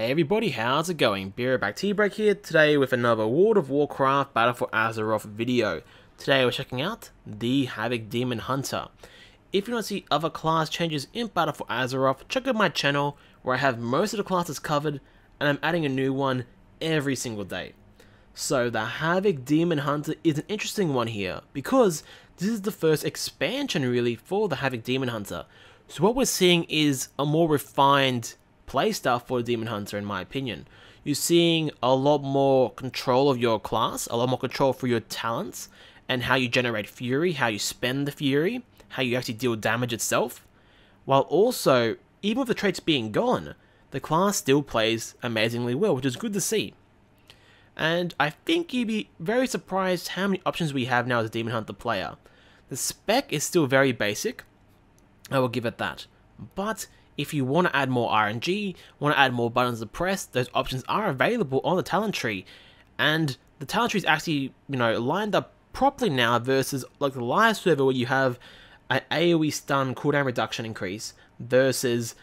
Hey everybody, how's it going? Brbteabreak here, today with another World of Warcraft Battle for Azeroth video. Today we're checking out the Havoc Demon Hunter. If you want to see other class changes in Battle for Azeroth, check out my channel where I have most of the classes covered and I'm adding a new one every single day. So the Havoc Demon Hunter is an interesting one here because this is the first expansion really for the Havoc Demon Hunter. So what we're seeing is a more refined playstyle for the Demon Hunter, in my opinion. You're seeing a lot more control of your class, a lot more control for your talents, and how you generate fury, how you spend the fury, how you actually deal damage itself. While also, even with the traits being gone, the class still plays amazingly well, which is good to see. And I think you'd be very surprised how many options we have now as a Demon Hunter player. The spec is still very basic, I will give it that. But if you want to add more RNG, want to add more buttons to press, those options are available on the talent tree. And the talent tree is actually, lined up properly now versus like the live server where you have an AoE stun cooldown reduction increase versus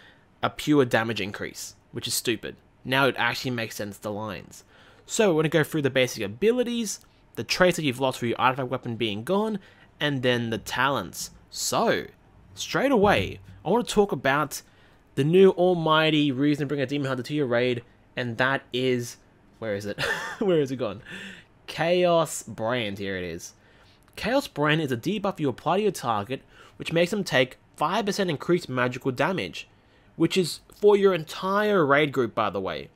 a pure damage increase, which is stupid. Now it actually makes sense to lines. So we're going to go through the basic abilities, the traits that you've lost for your artifact weapon being gone, and then the talents. So, straight away, I want to talk about the new almighty reason to bring a Demon Hunter to your raid, and that is, where is it? Where is it gone? Chaos Brand, here it is. Chaos Brand is a debuff you apply to your target, which makes them take 5% increased magical damage, which is for your entire raid group, by the way.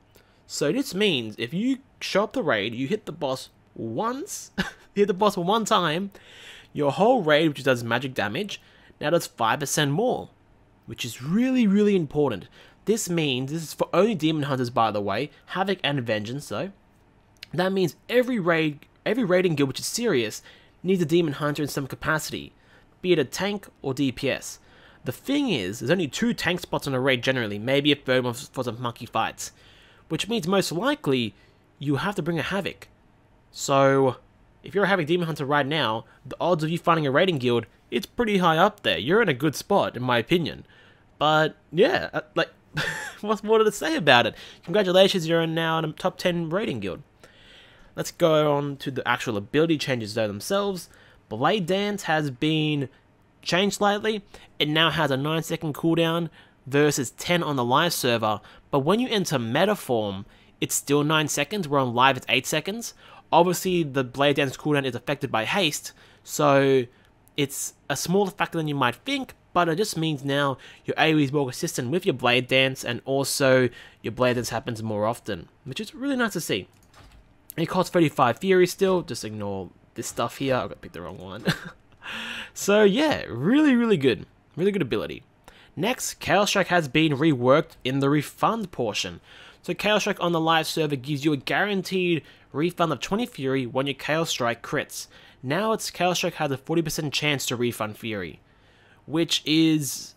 So this means if you show up the raid, you hit the boss once, hit the boss one time, your whole raid, which does magic damage, now does 5% more, which is really, really important. This means, this is for only Demon Hunters, by the way, Havoc and Vengeance, though. That means every raiding guild which is serious needs a Demon Hunter in some capacity, be it a tank or DPS. The thing is, there's only 2 tank spots on a raid generally, maybe a third one for some monkey fights, which means most likely you have to bring a Havoc. So, if you're a Havoc Demon Hunter right now, the odds of you finding a raiding guild, it's pretty high up there. You're in a good spot, in my opinion. But, yeah, what's more to say about it? Congratulations, you're now in a top 10 raiding guild. Let's go on to the actual ability changes though themselves. Blade Dance has been changed slightly. It now has a 9-second cooldown versus 10 on the live server. But when you enter meta form, it's still 9 seconds, where on live it's 8 seconds. Obviously, the Blade Dance cooldown is affected by haste, so it's a smaller factor than you might think, but it just means now your AoE is more consistent with your Blade Dance, and also your Blade Dance happens more often, which is really nice to see. It costs 35 Fury still, just ignore this stuff here, I picked the wrong one. So yeah, really, really good ability. Next, Chaos Strike has been reworked in the refund portion. So Chaos Strike on the live server gives you a guaranteed refund of 20 Fury when your Chaos Strike crits. Now Chaos Strike has a 40% chance to refund Fury, which is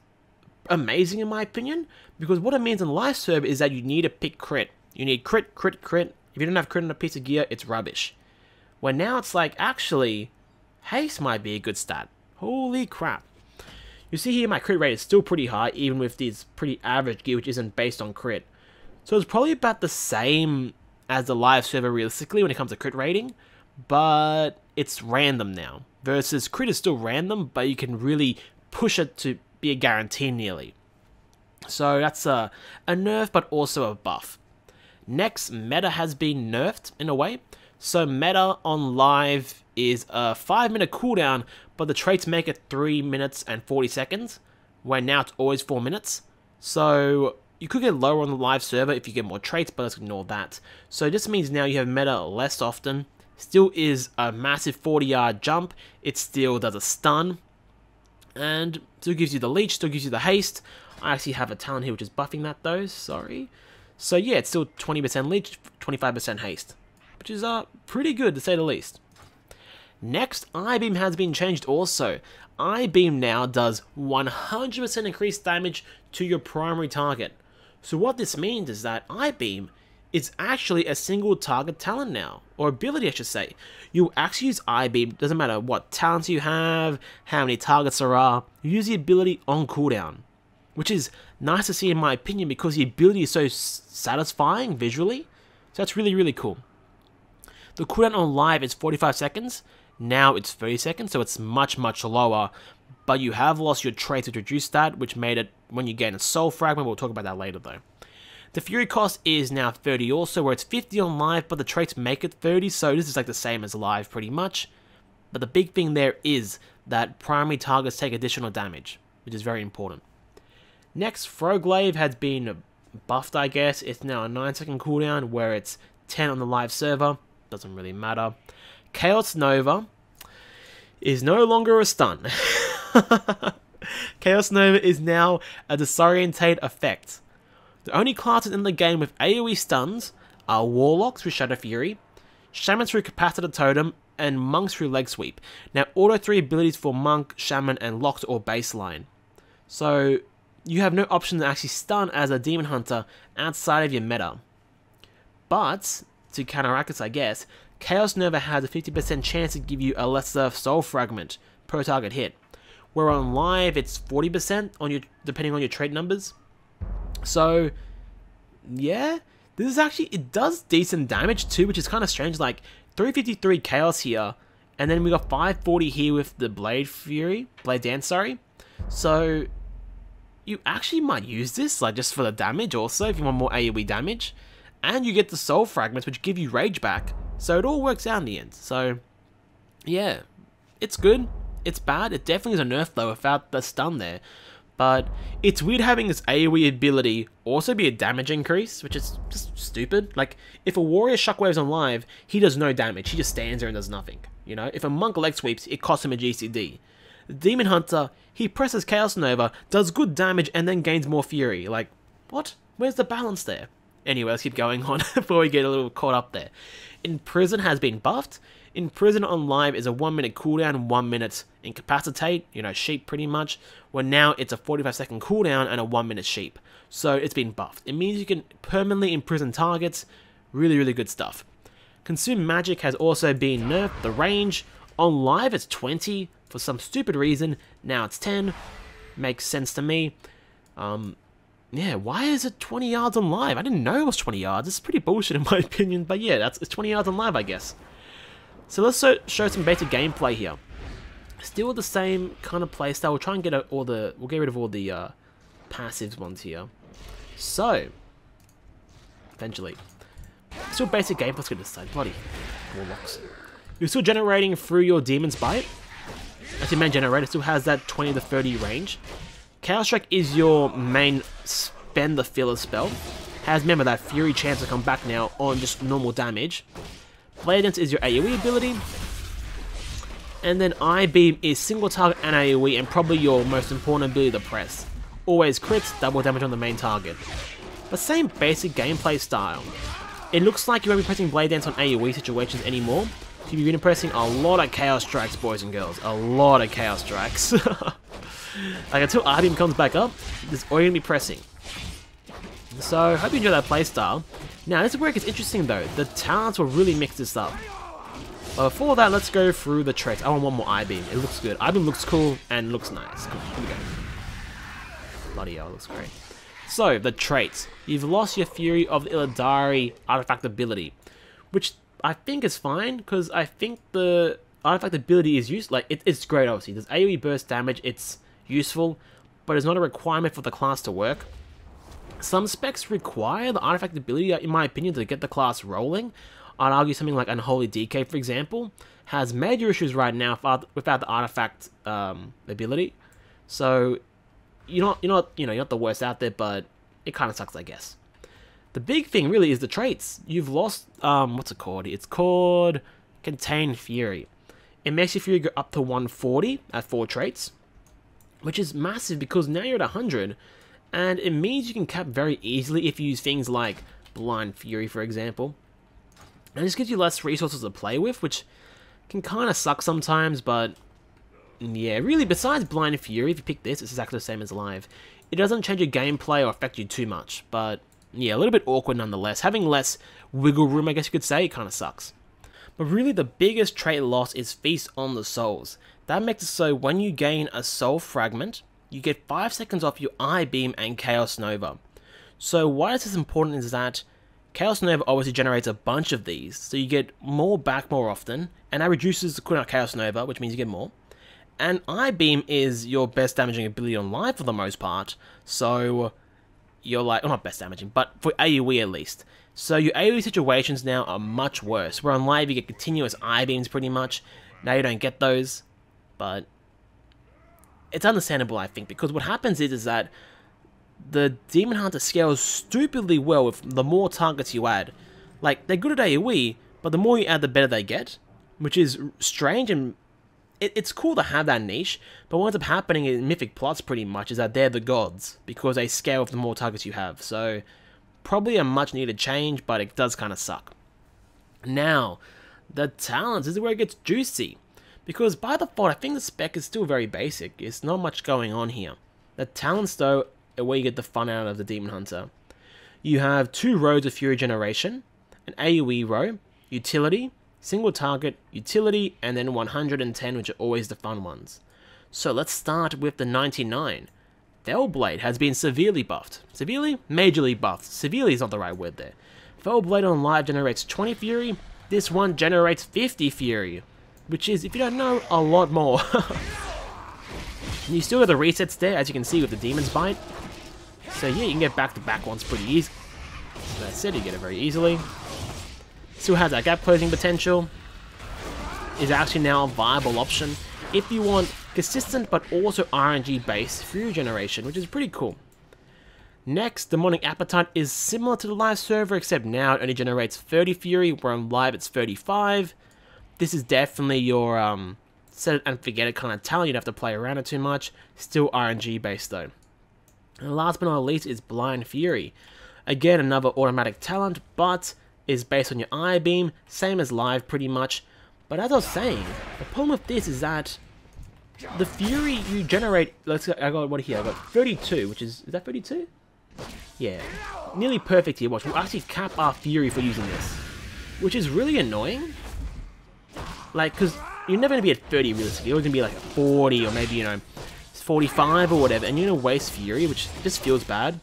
amazing in my opinion, because what it means in live server is that you need to pick crit. You need crit, crit, crit. If you don't have crit on a piece of gear, it's rubbish. Where now it's like, actually, haste might be a good stat. Holy crap. You see here my crit rate is still pretty high, even with this pretty average gear which isn't based on crit. So it's probably about the same as the live server realistically when it comes to crit rating, but it's random now. Versus crit is still random, but you can really push it to be a guarantee nearly. So that's a nerf, but also a buff. Next, meta has been nerfed in a way. So meta on live is a 5-minute cooldown, but the traits make it 3 minutes and 40 seconds, where now it's always 4 minutes. So you could get lower on the live server if you get more traits, but let's ignore that. So this means now you have meta less often. Still is a massive 40-yard jump. It still does a stun. And still gives you the leech, still gives you the haste. I actually have a talent here which is buffing that though, sorry. So yeah, it's still 20% leech, 25% haste, which is pretty good to say the least. Next, I-Beam has been changed also. I-Beam now does 100% increased damage to your primary target. So what this means is that I-Beam is actually a single target talent now, or ability I should say. You actually use I-Beam, doesn't matter what talents you have, how many targets there are, you use the ability on cooldown. which is nice to see in my opinion because the ability is so satisfying visually. So that's really, really cool. The cooldown on live is 45 seconds. Now it's 30 seconds, so it's much, much lower. But you have lost your traits to reduce that, which made it when you gain a soul fragment. We'll talk about that later though. The fury cost is now 30 also, where it's 50 on live, but the traits make it 30, so this is like the same as live pretty much. But the big thing there is that primary targets take additional damage, which is very important. Next, Frogglaive has been buffed, I guess. It's now a 9-second cooldown, where it's 10 on the live server. Doesn't really matter. Chaos Nova is no longer a stun. Chaos Nova is now a disorientate effect. The only classes in the game with AoE stuns are Warlocks with Shadow Fury, Shamans through Capacitor Totem, and Monks through Leg Sweep. Now, auto 3 abilities for Monk, Shaman, and Locked or Baseline. So, you have no option to actually stun as a Demon Hunter outside of your meta. But, to counteract this, I guess, Chaos Nova has a 50% chance to give you a lesser soul fragment per target hit, where on live it's 40% on your, depending on your trait numbers. So, yeah, this is actually, it does decent damage too, which is kind of strange, like 353 Chaos here, and then we got 540 here with the Blade Dance, sorry. So, you actually might use this, like just for the damage also, if you want more AoE damage. And you get the soul fragments, which give you rage back. So it all works out in the end. So, yeah, it's good. It's bad. It definitely is a nerf though without the stun there. But it's weird having this AoE ability also be a damage increase, which is just stupid. Like, if a warrior shockwaves on live, he does no damage. He just stands there and does nothing. You know, if a monk leg sweeps, it costs him a GCD. The Demon Hunter, he presses Chaos Nova, does good damage, and then gains more fury. Like, what? Where's the balance there? Anyway, let's keep going on before we get a little caught up there. Imprison has been buffed. Imprison on live is a 1 minute cooldown, 1 minute incapacitate, you know, sheep pretty much. Where now it's a 45-second cooldown and a 1 minute sheep. So it's been buffed. It means you can permanently imprison targets. Really, really good stuff. Consume Magic has also been nerfed. The range on live it's 20 for some stupid reason. Now it's 10. Makes sense to me. Yeah, why is it 20 yards on live? I didn't know it was 20 yards. It's pretty bullshit in my opinion, but yeah, it's 20 yards on live, I guess. So let's show some basic gameplay here. Still the same kind of playstyle. We'll try and get we'll get rid of all the passive ones here. So, eventually, still basic gameplay. Let's get this side. Bloody Warlocks. You're still generating through your Demon's Bite. As your main generator, still has that 20 to 30 range. Chaos Strike is your main spend the filler spell. Has, remember, that Fury chance to come back now on just normal damage. Blade Dance is your AoE ability. And then Eye Beam is single target and AoE, and probably your most important ability to press. Always crits, double damage on the main target. The same basic gameplay style. It looks like you won't be pressing Blade Dance on AoE situations anymore. You'll be pressing a lot of Chaos Strikes, boys and girls. A lot of Chaos Strikes. Like, until Eye Beam comes back up, this is all you're going to be pressing. So, hope you enjoy that playstyle. Now, this is where it gets interesting though. The talents will really mix this up. But before that, let's go through the traits. I want one more Eye Beam. It looks good. Eye Beam looks cool and looks nice. Cool. Here we go. Bloody hell, looks great. So, the traits. You've lost your Fury of the Illidari artifact ability, which I think is fine, because I think the artifact ability is used. Like, it's great, obviously. There's AoE burst damage. It's useful, but it's not a requirement for the class to work. Some specs require the artifact ability, in my opinion, to get the class rolling. I'd argue something like Unholy DK, for example, has major issues right now without the artifact ability. So you're not the worst out there, but it kind of sucks, I guess. The big thing really is the traits. You've lost what's it called? It's called Contain Fury. It makes your Fury go up to 140 at 4 traits, which is massive because now you're at 100, and it means you can cap very easily if you use things like Blind Fury, for example. And it just gives you less resources to play with, which can kind of suck sometimes, but yeah, really, besides Blind Fury, if you pick this, it's exactly the same as Live. It doesn't change your gameplay or affect you too much, but yeah, a little bit awkward nonetheless. Having less wiggle room, I guess you could say, kind of sucks. But really, the biggest trait loss is Feast on the Souls. That makes it so when you gain a soul fragment, you get 5 seconds off your Eye Beam and Chaos Nova. So why is this important is that Chaos Nova obviously generates a bunch of these, so you get more back more often, and that reduces the cooldown of Chaos Nova, which means you get more. And Eye Beam is your best damaging ability on live for the most part, so you're like, well, not best damaging, but for AoE at least. So your AoE situations now are much worse, where on live you get continuous Eye Beams pretty much. Now you don't get those, but it's understandable, I think, because what happens is that the Demon Hunter scales stupidly well with the more targets you add. Like, they're good at AoE, but the more you add, the better they get, which is strange, and it's cool to have that niche, but what ends up happening in Mythic Plus pretty much is that they're the gods, because they scale with the more targets you have, so probably a much needed change, but it does kind of suck. Now, the talents is where it gets juicy, because by default I think the spec is still very basic, it's not much going on here. The talents though are where you get the fun out of the Demon Hunter. You have 2 rows of Fury Generation, an AoE row, Utility, Single Target, Utility, and then 110, which are always the fun ones. So let's start with the 99. Fellblade has been severely buffed. Severely? Majorly buffed. Severely is not the right word there. Fellblade on live generates 20 Fury, this one generates 50 Fury, which is, if you don't know, a lot more. You still got the resets there, as you can see with the Demon's Bite. So yeah, you can get back-to-back ones pretty easy. As I said, you get it very easily. Still has that gap closing potential. Is actually now a viable option if you want consistent but also RNG based Fury generation, which is pretty cool. Next, Demonic Appetite is similar to the live server, except now it only generates 30 Fury, where on live it's 35. This is definitely your set it and forget it kind of talent, you don't have to play around it too much. Still RNG based though. And last but not least is Blind Fury. Again, another automatic talent, but is based on your Eye Beam, same as live pretty much. But as I was saying, the problem with this is that the Fury you generate, I got what here, I got 32, which is that 32? Yeah, nearly perfect here, watch, we'll actually cap our Fury for using this, which is really annoying. Like, because you're never going to be at 30 realistically, you're going to be like at 40 or maybe, you know, 45 or whatever, and you're going to waste Fury, which just feels bad.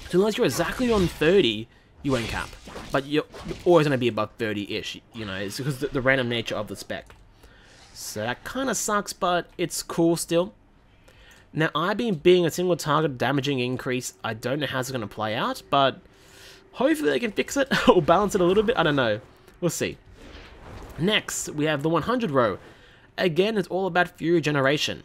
So unless you're exactly on 30, you won't cap. But you're always going to be above 30-ish, you know, it's because the random nature of the spec. So that kind of sucks, but it's cool still. Now, Eye Beam being a single target damaging increase, I don't know how it's going to play out, but hopefully they can fix it or balance it a little bit, I don't know. We'll see. Next, we have the 100 row. Again, it's all about Fury generation.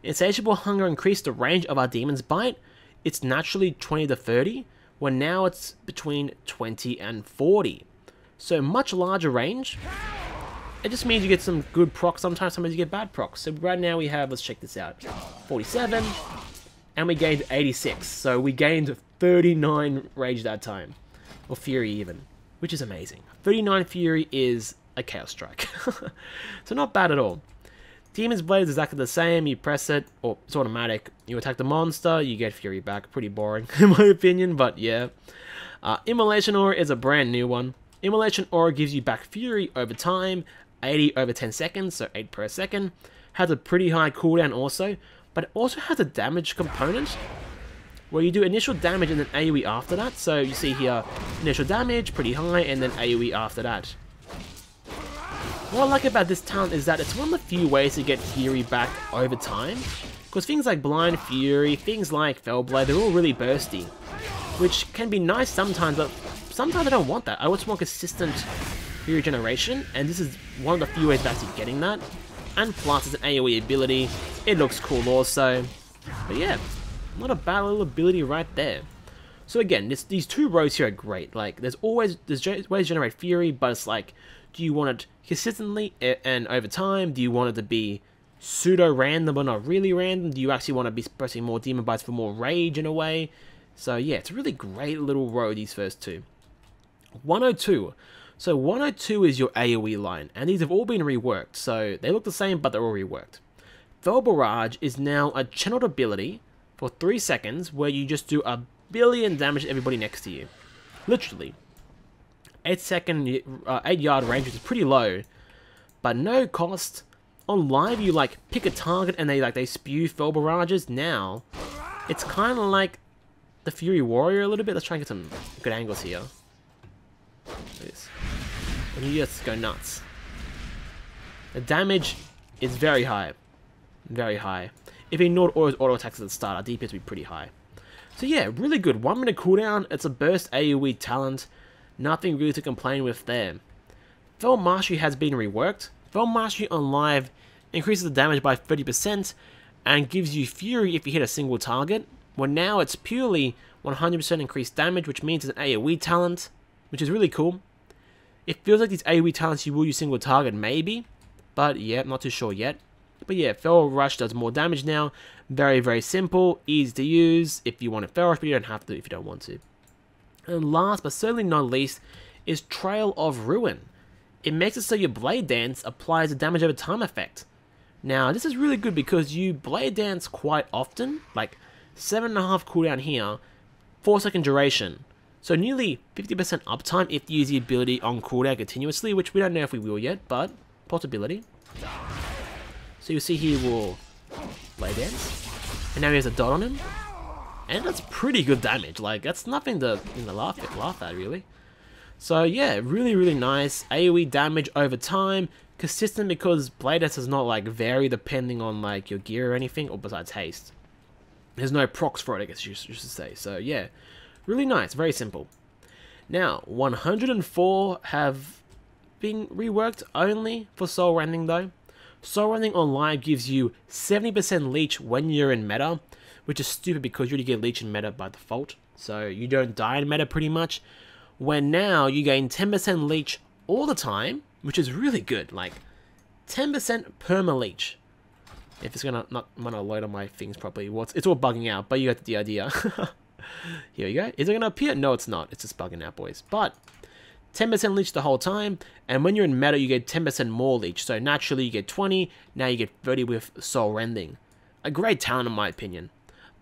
Insatiable Hunger increased the range of our Demon's Bite. It's naturally 20 to 30, where now it's between 20 and 40. So much larger range. It just means you get some good procs sometimes you get bad procs. So right now we have, let's check this out, 47, and we gained 86. So we gained 39 rage that time, or Fury even, which is amazing. 39 Fury is a Chaos Strike. So not bad at all. Demon's Blade is exactly the same, you press it, or it's automatic, you attack the monster, you get Fury back, pretty boring in my opinion, but yeah. Immolation Aura is a brand new one. Immolation Aura gives you back Fury over time, 80 over 10 seconds, so 8 per second. Has a pretty high cooldown also, but it also has a damage component, where you do initial damage and then AoE after that, so you see here, initial damage, pretty high, and then AoE after that. What I like about this talent is that it's one of the few ways to get Fury back over time, because things like Blind Fury, things like Fellblade, they're all really bursty, which can be nice sometimes, but sometimes I don't want that. I want more consistent Fury generation, and this is one of the few ways of actually getting that. And plus, it's an AoE ability, it looks cool also, but yeah, not a bad little ability right there. So again, these 2 rows here are great. Like, there's ways to generate Fury, but it's like, do you want it consistently and over time? Do you want it to be pseudo-random but not really random? Do you actually want to be pressing more Demon Bites for more rage in a way? So yeah, it's a really great little row, these first 2. 102. So 102 is your AoE line, and these have all been reworked. So they look the same, but they're all reworked. Barrage is now a channeled ability for 3 seconds, where you just do a billion damage to everybody next to you. Literally. 8 yard range, which is pretty low, but no cost. on live you like pick a target and they spew fell barrages. Now it's kind of like the Fury Warrior a little bit. Let's try and get some good angles here. This. And you just go nuts. The damage is very high. Very high. If he ignored all his auto attacks at the start, our DPS would be pretty high. So yeah, really good. 1 minute cooldown. It's a burst AoE talent. Nothing really to complain with there. Fell Mastery has been reworked. Fell Mastery on live increases the damage by 30% and gives you Fury if you hit a single target. Well, now it's purely 100% increased damage, which means it's an AoE talent, which is really cool. It feels like these AoE talents you will use single target, maybe. But yeah, not too sure yet. But yeah, Fell Rush does more damage now. Very, very simple. Easy to use if you want to Fell Rush, but you don't have to if you don't want to. And last, but certainly not least, is Trail of Ruin. It makes it so your Blade Dance applies a damage over time effect. Now, this is really good because you Blade Dance quite often. Like, 7.5 cooldown here, 4-second duration. So nearly 50% uptime if you use the ability on cooldown continuously, which we don't know if we will yet, but possibility. So you see here we'll Blade Dance, and now he has a dot on him, and that's pretty good damage. Like, that's nothing to laugh at really. So yeah, really, really nice. AoE damage over time, consistent because Blade Dance does not like vary depending on like your gear or anything, or besides haste. There's no procs for it, I guess you should say. So yeah, really nice, very simple. Now, 104 have been reworked only for Soul Rending though. Soul Rending on live gives you 70% leech when you're in meta, which is stupid because you already get leech in meta by default. So you don't die in meta pretty much. When now you gain 10% leech all the time, which is really good. Like 10% perma leech. If it's gonna not load on my things properly, well, it's all bugging out, but you got the idea. Here we go. Is it gonna appear? No, it's not. It's just bugging out, boys. But 10% leech the whole time, and when you're in meta, you get 10% more leech. So naturally, you get 20. Now you get 30 with Soul Rending. A great talent, in my opinion.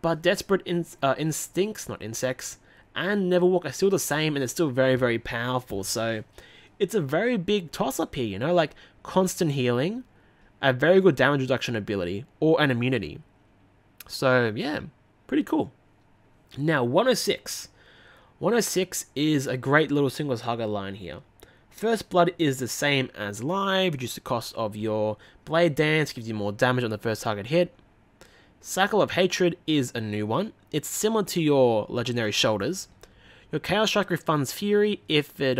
But Desperate Instincts, not Insects, and Neverwalk are still the same, and it's still very, very powerful. So it's a very big toss-up here, you know, like constant healing, a very good damage reduction ability, or an immunity. So yeah, pretty cool. Now 106. 106 is a great little singles hugger line here. First Blood is the same as live, reduce the cost of your Blade Dance, gives you more damage on the first target hit. Cycle of Hatred is a new one. It's similar to your Legendary Shoulders. Your Chaos Strike refunds Fury if it,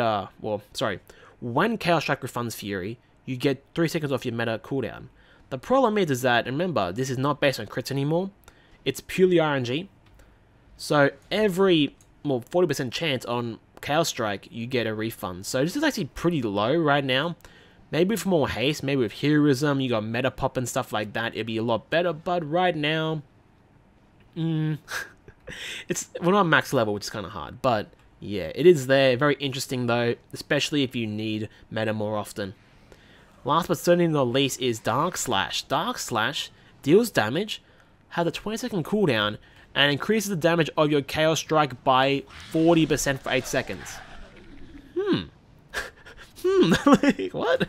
when Chaos Strike refunds Fury, you get 3 seconds off your meta cooldown. The problem is that, remember, this is not based on crits anymore. It's purely RNG. So every, 40% chance on Chaos Strike, you get a refund. So this is actually pretty low right now. Maybe with more haste, maybe with heroism, you got meta pop and stuff like that, it'd be a lot better, but right now, we're not max level, which is kind of hard, but yeah, it is there. Very interesting though, especially if you need meta more often. Last but certainly not least is Dark Slash. Dark Slash deals damage, has a 20-second cooldown, and increases the damage of your Chaos Strike by 40% for 8 seconds. Like, what?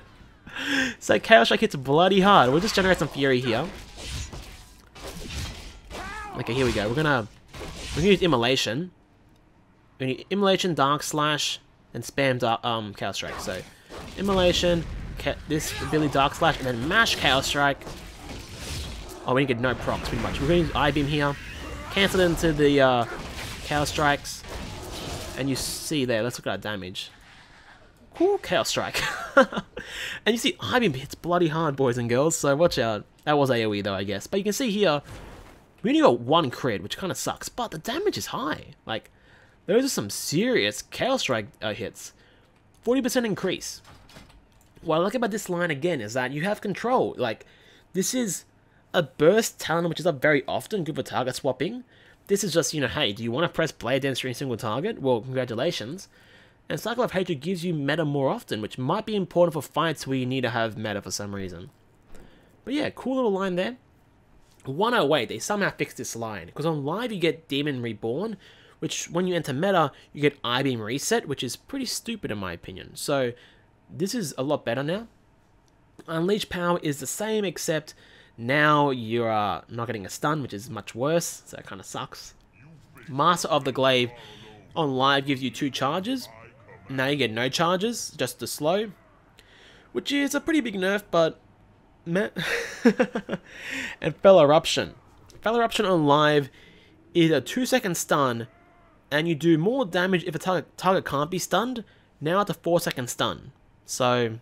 So Chaos Strike hits bloody hard. We'll just generate some Fury here. Okay, here we go. We're gonna use Immolation. We're gonna use Immolation, Dark Slash, and spam Chaos Strike. So Immolation, this ability Dark Slash, and then mash Chaos Strike. Oh, we didn't get no procs pretty much. We're gonna use I-Beam here. Cancel it into the Chaos Strikes. And you see there, let's look at our damage. Cool, Chaos Strike. And you see I-Beam hits bloody hard, boys and girls, so watch out. That was AoE though, I guess. But you can see here, we only got 1 crit, which kind of sucks, but the damage is high. Like, those are some serious Chaos Strike hits. 40% increase. What I like about this line again is that you have control. Like, this is a burst talent, which is up very often, good for target swapping. This is just, you know, hey, do you want to press Blade Dance during a single target? Well, congratulations. And Cycle of Hatred gives you meta more often, which might be important for fights where you need to have meta for some reason. But yeah, cool little line there. 108, they somehow fixed this line, because on live you get Demon Reborn, which when you enter meta, you get I-Beam Reset, which is pretty stupid in my opinion. So this is a lot better now. Unleash power is the same, except now you are not getting a stun, which is much worse, so it kind of sucks. Master of the Glaive on live gives you 2 charges. Now you get no charges, just the slow, which is a pretty big nerf, but meh. And Fell Eruption. Fell Eruption on live is a 2-second stun, and you do more damage if a target can't be stunned. Now it's a 4-second stun. So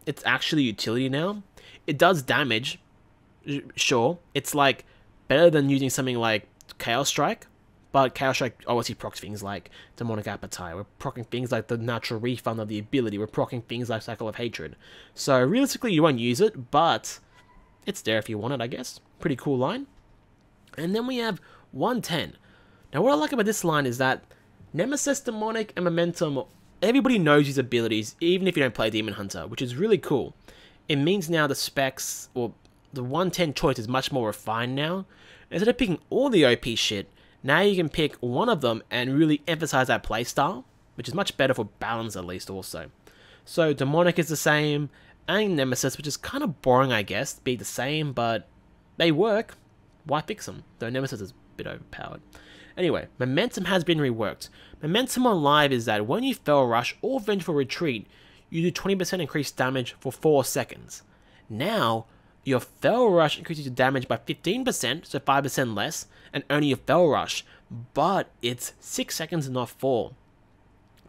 it's actually utility now. It does damage, sure. It's like better than using something like Chaos Strike, but Chaos Strike obviously procs things like Demonic Appetite. We're proccing things like the natural refund of the ability. We're proccing things like Cycle of Hatred. So realistically, you won't use it, but it's there if you want it, I guess. Pretty cool line. And then we have 110. Now, what I like about this line is that Nemesis, Demonic, and Momentum, everybody knows these abilities, even if you don't play Demon Hunter, which is really cool. It means now the specs, or the 110 choice is much more refined now. Instead of picking all the OP shit, now you can pick one of them and really emphasize that playstyle, which is much better for balance at least also. So Demonic is the same, and Nemesis, which is kind of boring I guess, be the same, but they work. Why fix them? Though Nemesis is a bit overpowered. Anyway, Momentum has been reworked. Momentum on live is that when you Fell Rush or Vengeful Retreat, you do 20% increased damage for 4 seconds. Now, your Fell Rush increases your damage by 15%, so 5% less, and only your Fell Rush, but it's 6 seconds and not 4.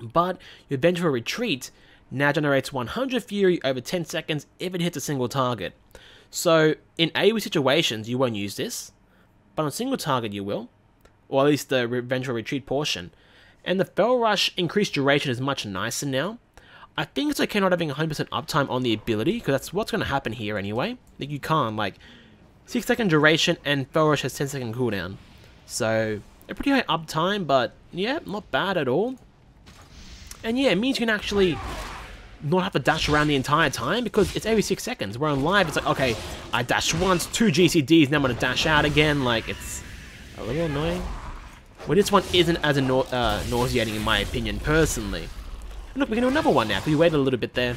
But your Vengeful Retreat now generates 100 Fury over 10 seconds if it hits a single target. So, in AoE situations, you won't use this, but on single target you will, or at least the Vengeful Retreat portion. And the Fell Rush increased duration is much nicer now. I think it's okay not having 100% uptime on the ability, because that's what's going to happen here anyway. Like, you can't, like, 6-second duration and Fell Rush has 10-second cooldown. So, a pretty high uptime, but yeah, not bad at all. And yeah, it means you can actually not have to dash around the entire time, because it's every 6 seconds. Where on live, it's like, okay, I dashed once, 2 GCDs, now I'm going to dash out again. Like, it's a little annoying. Well, this one isn't as nauseating in my opinion, personally. And look, we can do another one now, because we waited a little bit there.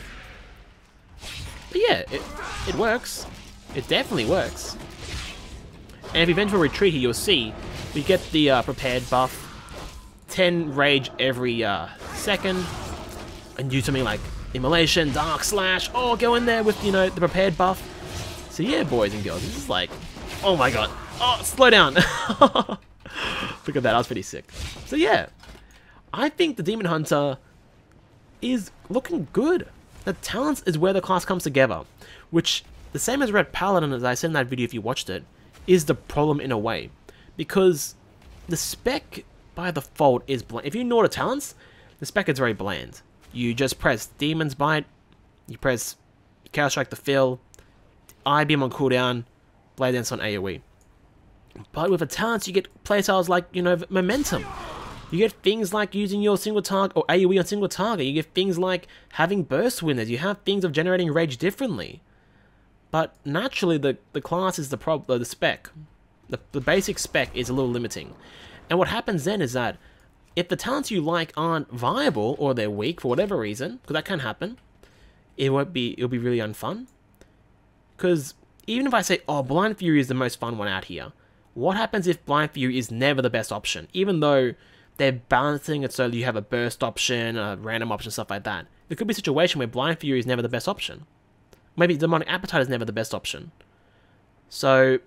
But yeah, it works. It definitely works. And if you Vengeful Retreat here, you'll see we get the prepared buff. 10 rage every second. And do something like Immolation, Dark Slash. Oh, go in there with, you know, the prepared buff. So yeah, boys and girls, this is like, oh my god. Oh, slow down. Look at that, that was pretty sick. So yeah, I think the Demon Hunter is looking good. The talents is where the class comes together, which, the same as Red Paladin, as I said in that video if you watched it, is the problem in a way. Because the spec by default is bland. If you know the talents, the spec is very bland. You just press Demon's Bite, you press Chaos Strike to fill, I-Beam on cooldown, Blade Dance on AoE. But with the talents, you get playstyles like, you know, Momentum. You get things like using your single target, or AoE on single target. You get things like having burst winners. You have things of generating rage differently. But naturally, the class is the spec. The basic spec is a little limiting. And what happens then is that if the talents you like aren't viable, or they're weak for whatever reason, because that can happen, it'll be really unfun. Because even if I say, oh, Blind Fury is the most fun one out here, what happens if Blind Fury is never the best option? Even though they're balancing it so you have a burst option, a random option, stuff like that. There could be a situation where Blind Fury is never the best option. Maybe Demonic Appetite is never the best option. So,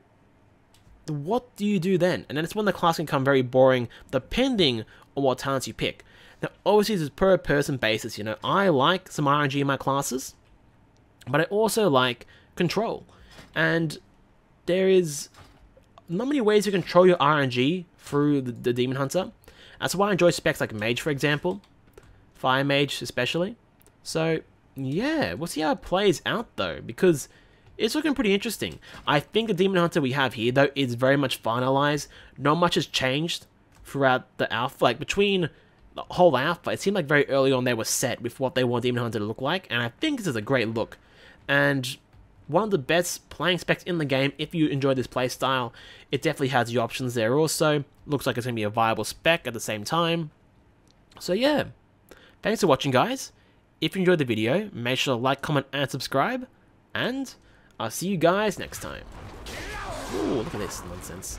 what do you do then? And then it's when the class can become very boring, depending on what talents you pick. Now, obviously, this is per person basis, you know. I like some RNG in my classes, but I also like control. And there is not many ways to control your RNG through the Demon Hunter. That's why I enjoy specs like Mage, for example. Fire Mage, especially. So, yeah, we'll see how it plays out, though, because it's looking pretty interesting. I think the Demon Hunter we have here, though, is very much finalized. Not much has changed throughout the alpha. Like, between the whole alpha, it seemed like very early on they were set with what they want Demon Hunter to look like, and I think this is a great look. And one of the best playing specs in the game, if you enjoy this playstyle. It definitely has the options there also. Looks like it's going to be a viable spec at the same time. So yeah, thanks for watching, guys. If you enjoyed the video, make sure to like, comment, and subscribe, and I'll see you guys next time. Ooh, look at this nonsense.